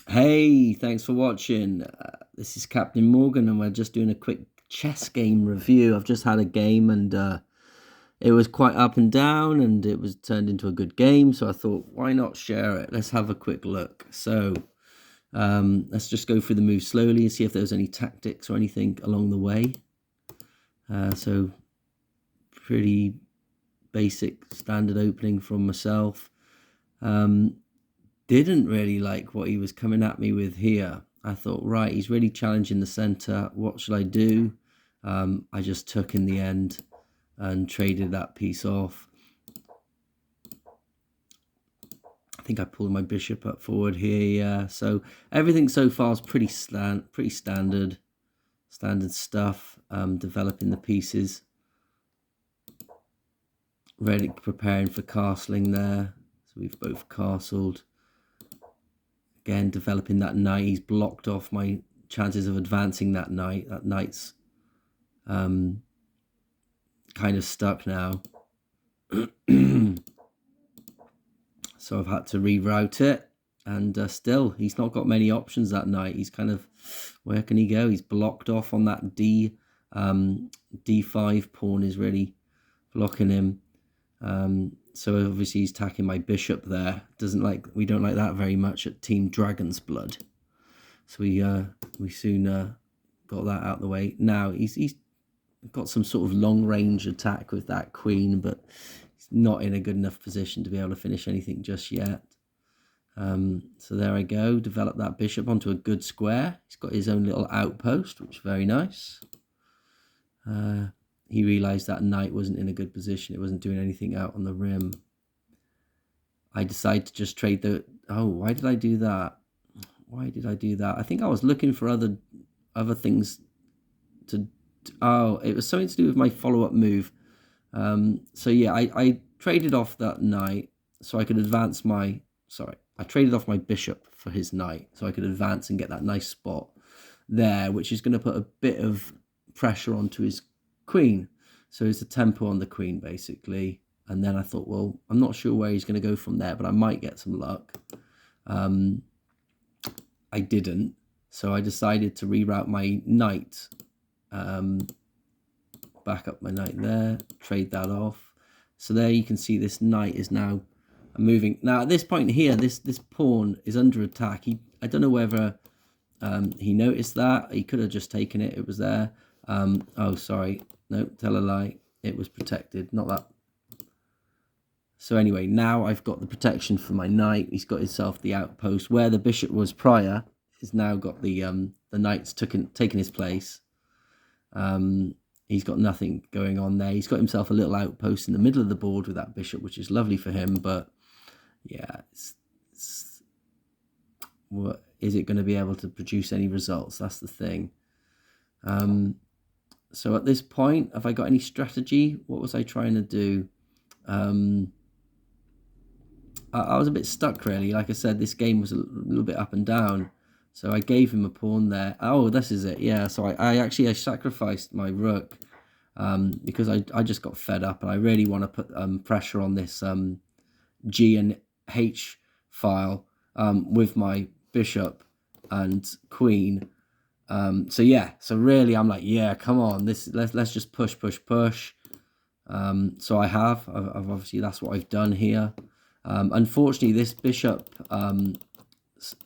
Hey, thanks for watching. This is Captain Morgan, and we're just doing a quick chess game review. I've just had a game, and it was quite up and down, and it was turned into a good game. So I thought, why not share it? Let's have a quick look. So let's just go through the moves slowly and see if there's any tactics or anything along the way. So pretty basic standard opening from myself. Didn't really like what he was coming at me with here. I thought, right, he's really challenging the center. What should I do? I just took in the end and traded that piece off. I think I pulled my bishop up forward here, yeah. So everything so far is pretty standard stuff. Developing the pieces, ready, preparing for castling there. So we've both castled. Again, developing that knight. He's blocked off my chances of advancing that knight. That knight's kind of stuck now. So I've had to reroute it. And still, he's not got many options that knight. He's kind of, where can he go? He's blocked off on that D5 pawn is really blocking him. So obviously he's attacking my bishop there. We don't like that very much at Team Dragon's Blood. So we soon got that out of the way. Now he's got some sort of long range attack with that queen, but he's not in a good enough position to be able to finish anything just yet. So there I go. Develop that bishop onto a good square. He's got his own little outpost, which is very nice. He realized that knight wasn't in a good position. It wasn't doing anything out on the rim. I decided to just trade the... Oh, why did I do that? Why did I do that? I think I was looking for other things to... Oh, it was something to do with my follow-up move. So yeah, I traded off that knight so I could advance my... Sorry, I traded off my bishop for his knight so I could advance and get that nice spot there, which is going to put a bit of pressure onto his queen. So it's a tempo on the queen, basically. And then I thought, well, I'm not sure where he's going to go from there, but I might get some luck. I didn't. So I decided to reroute my knight. Back up my knight there, trade that off. So there you can see this knight is now moving. Now at this point here, this pawn is under attack. I don't know whether he noticed that. He could have just taken it. It was there. Oh, sorry. No, tell a lie. It was protected. Not that. So anyway, now I've got the protection for my knight. He's got himself the outpost where the bishop was prior. He's now got the knight's taken his place. He's got nothing going on there. He's got himself a little outpost in the middle of the board with that bishop, which is lovely for him. But yeah, what is it going to be able to produce any results? That's the thing. So at this point, have I got any strategy? What was I trying to do? I was a bit stuck, really. Like I said, this game was a little bit up and down. So I gave him a pawn there. Oh, this is it. Yeah, so I sacrificed my rook because I just got fed up. And I really want to put pressure on this G and H file with my bishop and queen. So yeah, so really I'm like, yeah, come on, let's just push. So I've obviously, that's what I've done here. Unfortunately, this bishop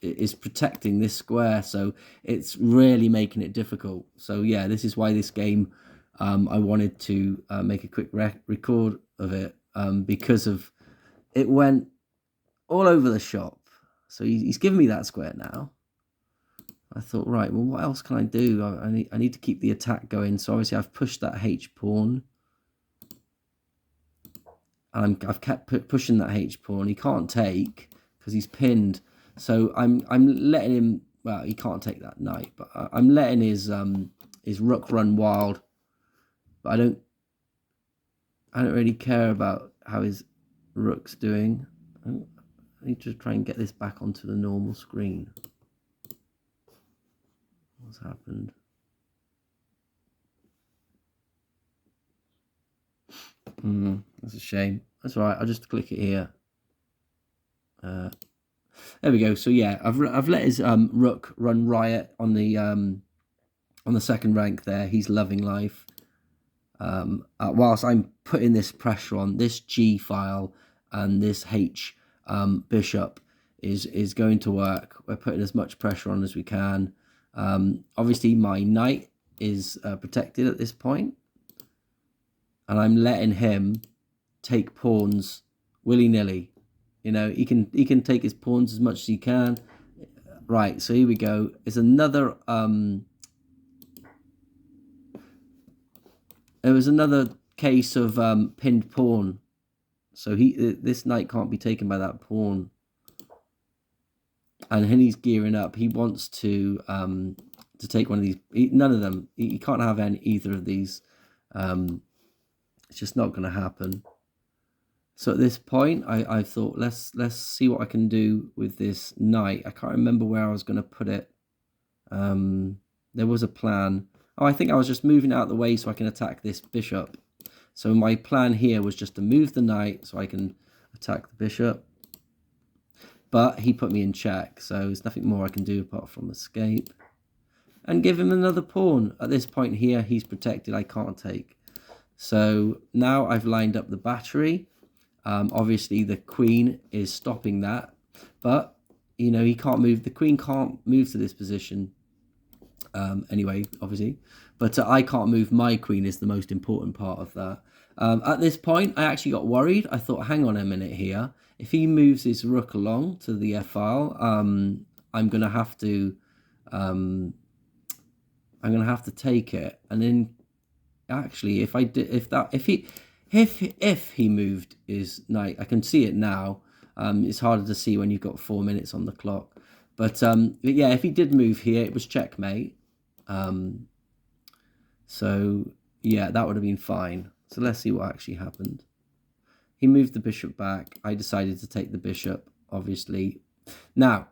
is protecting this square, so it's really making it difficult. So yeah, this is why this game I wanted to make a quick record of it because of it went all over the shop. So he's given me that square now. I thought, right, well, what else can I do? I need to keep the attack going. So obviously I've pushed that H pawn. And I've kept pushing that H pawn. He can't take because he's pinned. So I'm letting him. Well, he can't take that knight, but I'm letting his rook run wild. But I don't really care about how his rook's doing. I need to try and get this back onto the normal screen. What's happened? That's a shame. That's all right. I'll just click it here. There we go. So yeah, I've let his rook run riot on the second rank there. He's loving life. Whilst I'm putting this pressure on, this G file and this H bishop is going to work. We're putting as much pressure on as we can. Obviously, my knight is protected at this point, and I'm letting him take pawns willy-nilly. You know, he can take his pawns as much as he can. Right, so here we go. It's another there was another case of pinned pawn. So this knight can't be taken by that pawn. And he's gearing up. He wants to take one of these. None of them. He can't have either of these. It's just not going to happen. So at this point, I thought, let's see what I can do with this knight. I can't remember where I was going to put it. There was a plan. Oh, I think I was just moving out of the way so I can attack this bishop. So my plan here was just to move the knight so I can attack the bishop. But he put me in check, so there's nothing more I can do apart from escape. And give him another pawn. At this point here, he's protected. I can't take. So now I've lined up the battery. Obviously, the queen is stopping that. But, you know, he can't move. The queen can't move to this position. Anyway, obviously. But I can't move my queen is the most important part of that. At this point, I actually got worried. I thought, hang on a minute here. If he moves his rook along to the f-file, I'm going to have to take it. And then actually, if he moved his knight, I can see it now. It's harder to see when you've got 4 minutes on the clock. But yeah, if he did move here, it was checkmate. So yeah, that would have been fine. So let's see what actually happened. He moved the bishop back. I decided to take the bishop, obviously. Now,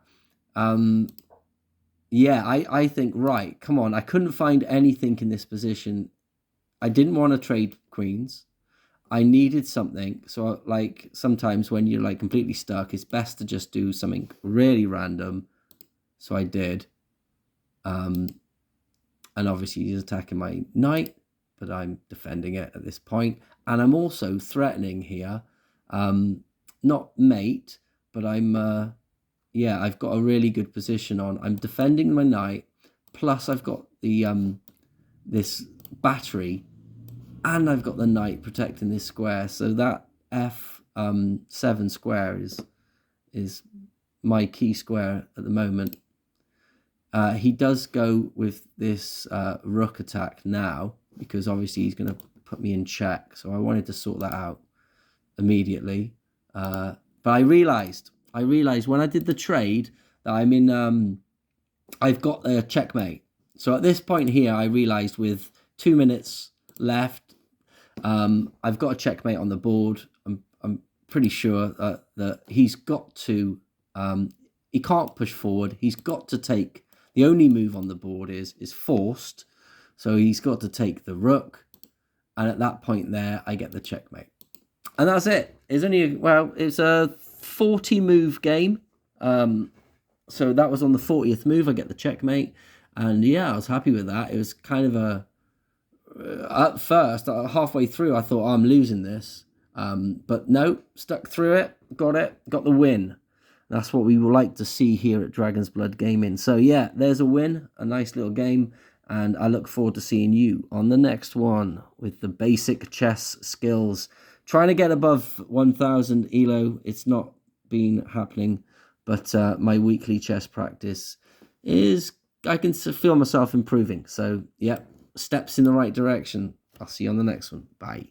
yeah, I think, right, come on. I couldn't find anything in this position. I didn't want to trade queens. I needed something. So, like, sometimes when you're, like, completely stuck, it's best to just do something really random. So I did. And obviously he's attacking my knight, but I'm defending it at this point. And I'm also threatening here, not mate, but I'm, yeah, I've got a really good position on. I'm defending my knight, plus I've got the this battery, and I've got the knight protecting this square. So that F7 square is my key square at the moment. He does go with this rook attack now, because obviously he's going to put me in check. So I wanted to sort that out immediately. But I realized when I did the trade that I'm in, I've got a checkmate. So at this point here, I realized with 2 minutes left, I've got a checkmate on the board. I'm pretty sure that he's got to, he can't push forward. He's got to take, the only move on the board is forced. So he's got to take the rook. And at that point there, I get the checkmate. And that's it. It's only, well, it's a 40 move game. So that was on the 40th move. I get the checkmate. And yeah, I was happy with that. It was kind of a, at first, halfway through, I thought, oh, I'm losing this. But no, stuck through it, got the win. That's what we would like to see here at Dragon's Blood Gaming. So yeah, there's a win, a nice little game. And I look forward to seeing you on the next one with the basic chess skills. Trying to get above 1,000 ELO. It's not been happening. But my weekly chess practice is, I can feel myself improving. So yeah, steps in the right direction. I'll see you on the next one. Bye.